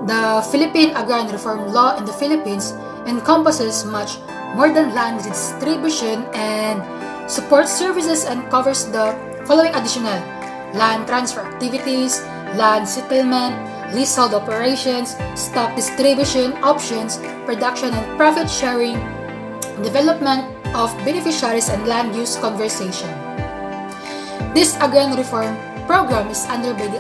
The Philippine Agrarian Reform Law in the Philippines encompasses much more than land distribution and support services and covers the following additional: land transfer activities, land settlement, leasehold operations, stock distribution options, production and profit sharing, development of beneficiaries and land use conservation. This agrarian reform program is under by the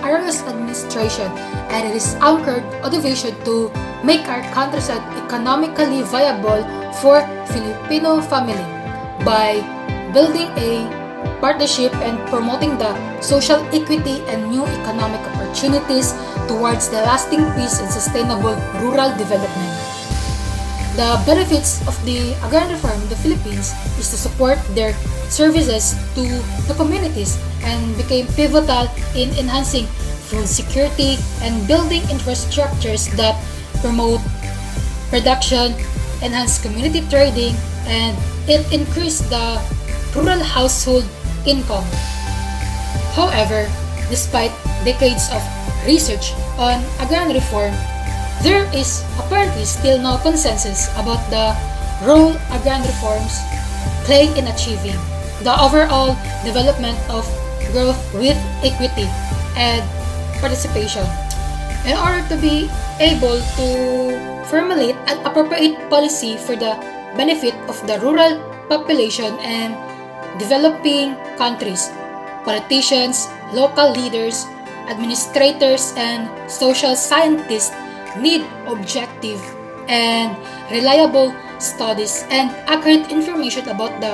Arroyo's administration, and it is anchored on the vision to make our countryside economically viable for Filipino family by building a partnership and promoting the social equity and new economic opportunities towards the lasting peace and sustainable rural development. The benefits of the agrarian reform in the Philippines is to support their services to the communities and became pivotal in enhancing food security and building infrastructures that promote production, enhance community trading, and it increased the rural household income. However, despite decades of research on agrarian reform, there is apparently still no consensus about the role agrarian reforms play in achieving the overall development of growth with equity and participation. In order to be able to formulate an appropriate policy for the benefit of the rural population and developing countries, politicians, local leaders, administrators, and social scientists need objective and reliable studies and accurate information about the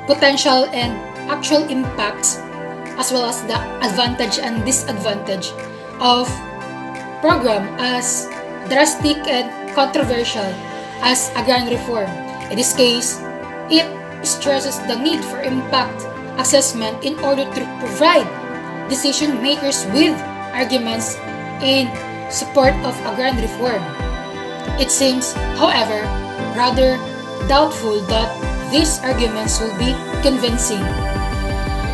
potential and actual impacts, as well as the advantage and disadvantage of program as drastic and controversial as agrarian reform. In this case, it stresses the need for impact assessment in order to provide decision makers with arguments in support of agrarian reform. It seems, however, rather doubtful that these arguments will be convincing.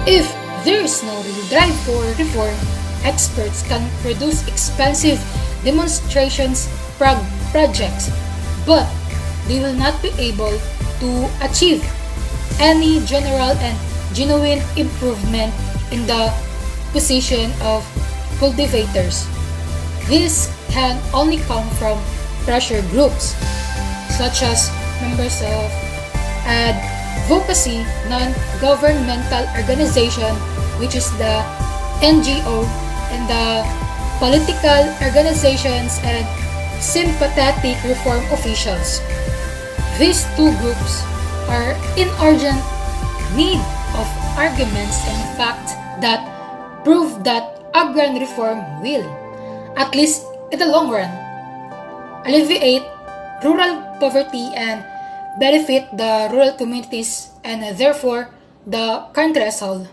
If there is no real drive for reform, experts can produce expensive demonstrations projects, but they will not be able to achieve any general and genuine improvement in the position of cultivators. This can only come from pressure groups, such as members of advocacy non-governmental organization, which is the NGO, and the political organizations and sympathetic reform officials. These two groups are in urgent need of arguments and facts that prove that agrarian reform will, at least in the long run, alleviate rural poverty and benefit the rural communities and therefore the country as a whole.